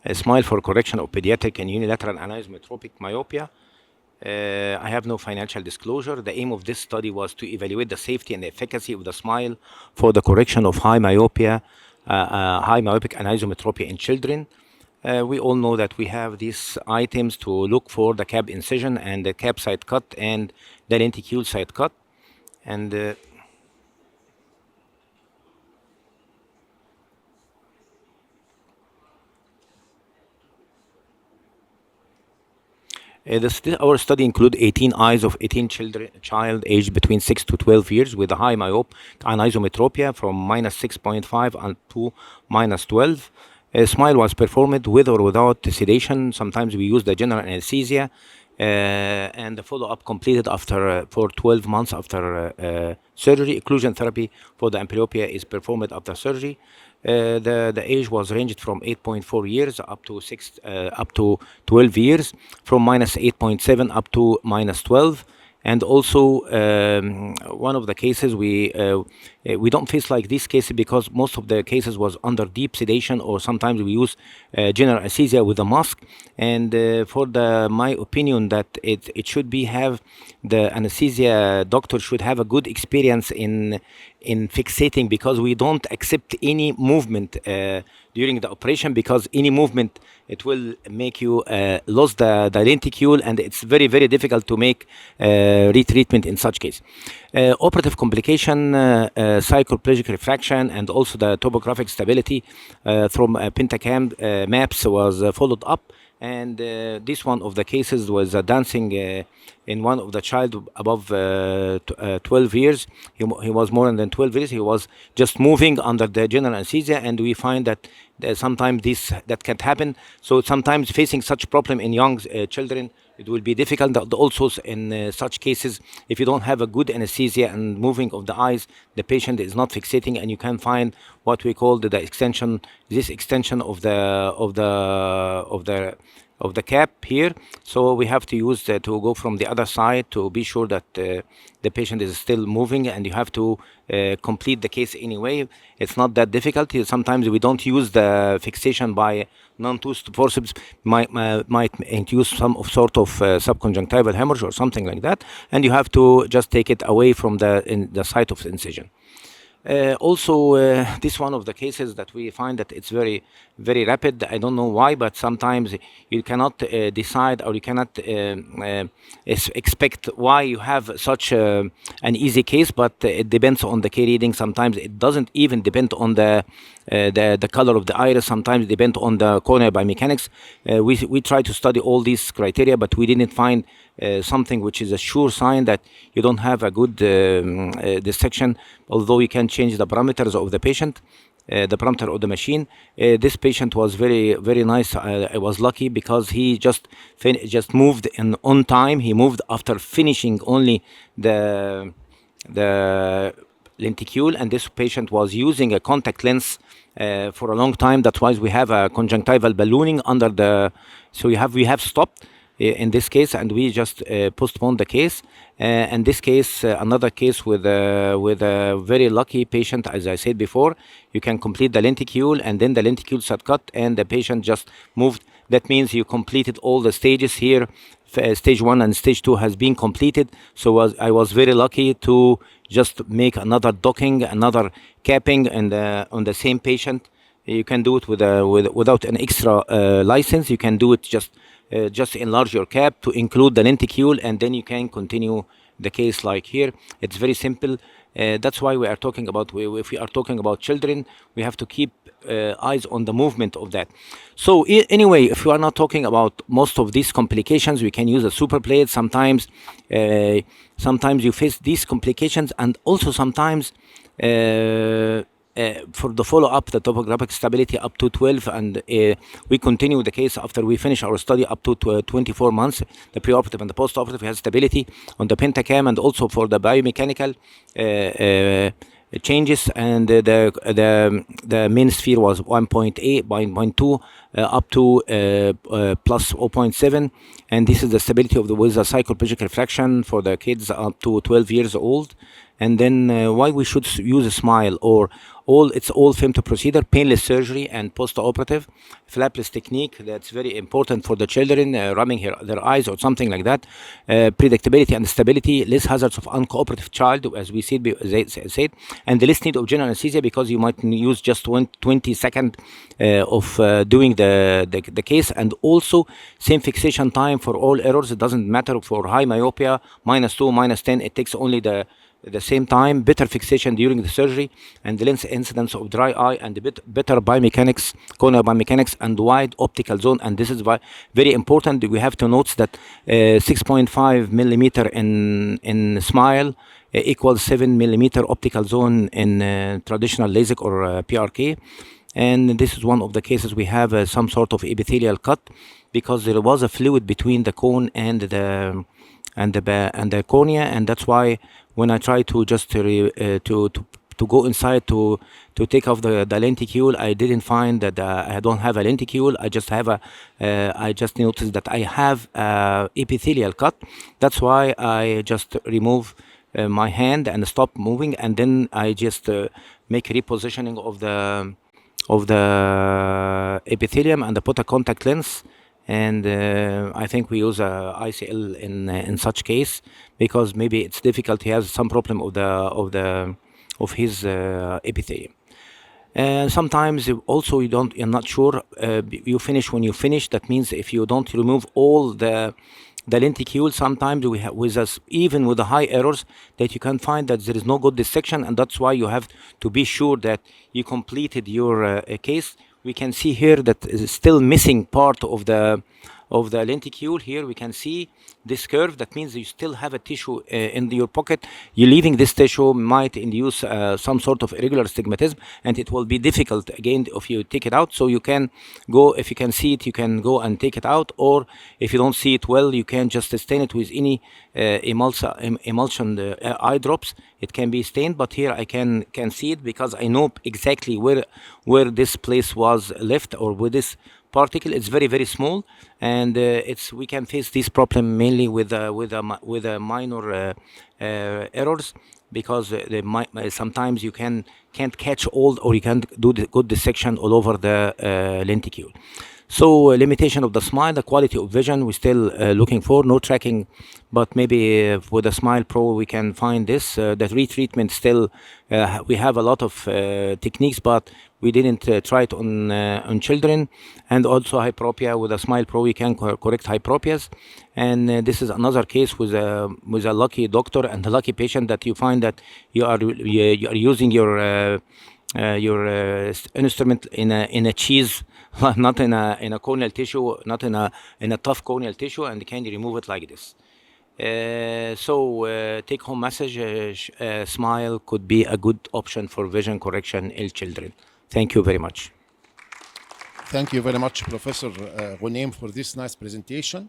A SMILE for correction of pediatric and unilateral anisometropic myopia. I have no financial disclosure. The aim of this study was to evaluate the safety and the efficacy of the SMILE for the correction of high myopia, high myopic anisometropy in children. We all know that we have these items to look for: the cap incision and the cap side cut and the lenticule side cut. And our study include 18 eyes of 18 child aged between 6 to 12 years with a high myope anisometropia from -6.5 and to -12. A SMILE was performed with or without sedation. Sometimes we use the general anesthesia, and the follow-up completed after for 12 months after surgery. Occlusion therapy for the amblyopia is performed after surgery. The age was ranged from 8.4 years up to 12 years, from -8.7 up to -12. And also, one of the cases we don't face like these cases because most of the cases was under deep sedation, or sometimes we use general anesthesia with a mask. And for my opinion, that it should be have the anesthesia doctor should have a good experience in fixating, because we don't accept any movement during the operation, because any movement it will make you lose the lenticule, and it's very difficult to make retreatment in such case. Operative complication, cycloplegic refraction, and also the topographic stability from Pentacam maps was followed up. And this one of the cases was dancing in one of the child above 12 years. He was more than 12 years. He was just moving under the general anesthesia, and we find that sometimes that can happen. So sometimes facing such problem in young children, it will be difficult. Also in such cases, if you don't have a good anesthesia and moving of the eyes, the patient is not fixating, and you can find what we call the extension of the cap here. So we have to use to go from the other side to be sure that the patient is still moving, and you have to complete the case anyway. It's not that difficult. Sometimes we don't use the fixation by non-tooth forceps, might induce some sort of subconjunctival hemorrhage or something like that, and you have to just take it away from the site of the incision. Also, this one of the cases that we find that it's very rapid. I don't know why, but sometimes you cannot decide, or you cannot expect why you have such an easy case, but it depends on the K reading. Sometimes it doesn't even depend on the color of the iris. Sometimes it depends on the corneal biomechanics. We try to study all these criteria, but we didn't find something which is a sure sign that you don't have a good dissection, although you can change the parameters of the patient, the parameter of the machine. This patient was very nice. I was lucky because he just moved on time. He moved after finishing only the lenticule, and this patient was using a contact lens for a long time. That's why we have a conjunctival ballooning under the. So we have stopped in this case, and we just postponed the case. And this case, another case with a very lucky patient, as I said before, you can complete the lenticule, and then the lenticule sat cut, and the patient just moved. That means you completed all the stages here. Stage 1 and stage 2 has been completed. So I was very lucky to just make another docking, another capping, and on the same patient. You can do it without an extra license. You can do it just enlarge your cap to include the lenticule, and then you can continue the case like here. It's very simple. That's why we are talking about, if we are talking about children, we have to keep eyes on the movement of that. So anyway, if we are not talking about most of these complications, we can use a super plate. Sometimes you face these complications, and also sometimes for the follow-up, the topographic stability up to 12, and we continue the case after we finish our study up to 24 months. The preoperative and the postoperative has stability on the pentacam, and also for the biomechanical changes, and the main sphere was 1.8 by 0.2 up to plus 0.7, and this is the stability of with the cycloplegic refraction for the kids up to 12 years old. And then why we should use a smile, or it's all femto procedure, painless surgery and post-operative flapless technique. That's very important for the children, rubbing their eyes or something like that. Predictability and stability, less hazards of uncooperative child, as we said, and the less need of general anesthesia, because you might use just 20 seconds of doing the case, and also same fixation time for all errors. It doesn't matter for high myopia, -2, -10, it takes only the same time, better fixation during the surgery, and the less incidence of dry eye, and the better biomechanics, corneal biomechanics, and wide optical zone. And this is very important. We have to note that 6.5 millimeter in smile equals 7 millimeter optical zone in traditional LASIK or PRK. And this is one of the cases we have some sort of epithelial cut, because there was a fluid between the cone and the cornea, and that's why when I try to just to go inside to take off the lenticule, I didn't find that I don't have a lenticule. I just noticed that I have epithelial cut. That's why I just remove my hand and stop moving, and then I just make repositioning of the epithelium and put a contact lens. And I think we use ICL in such case, because maybe it's difficult. He has some problem of his epithelium. Sometimes also you're not sure. You finish when you finish. That means if you don't remove all the lenticule, sometimes we have with us, even with the high errors, that you can find that there is no good dissection, and that's why you have to be sure that you completed your case. We can see here that is still missing part of the lenticule. Here we can see this curve. That means you still have a tissue in your pocket. You leaving this tissue might induce some sort of irregular stigmatism, and it will be difficult again if you take it out. So you can go, if you can see it, you can go and take it out, or if you don't see it well, you can just stain it with any emulsion eye drops. It can be stained, but here I can see it, because I know exactly where this place was left, or where this particle. It's very, very small, and we can face this problem mainly with minor errors, because sometimes you can't catch all, or you can't do the good dissection all over the lenticule. So limitation of the smile, the quality of vision, we're still looking for. No tracking, but maybe with the Smile Pro we can find this. The retreatment still, we have a lot of techniques, but we didn't try it on children. And also hyperopia, with the Smile Pro we can correct hyperopias. And this is another case with a lucky doctor and a lucky patient, that you find that you are using your instrument in a cheese, not in a corneal tissue, not in a tough corneal tissue, and can you remove it like this. So take home message, Smile could be a good option for vision correction in children. Thank you very much. Thank you very much, Professor Ghoniem, for this nice presentation.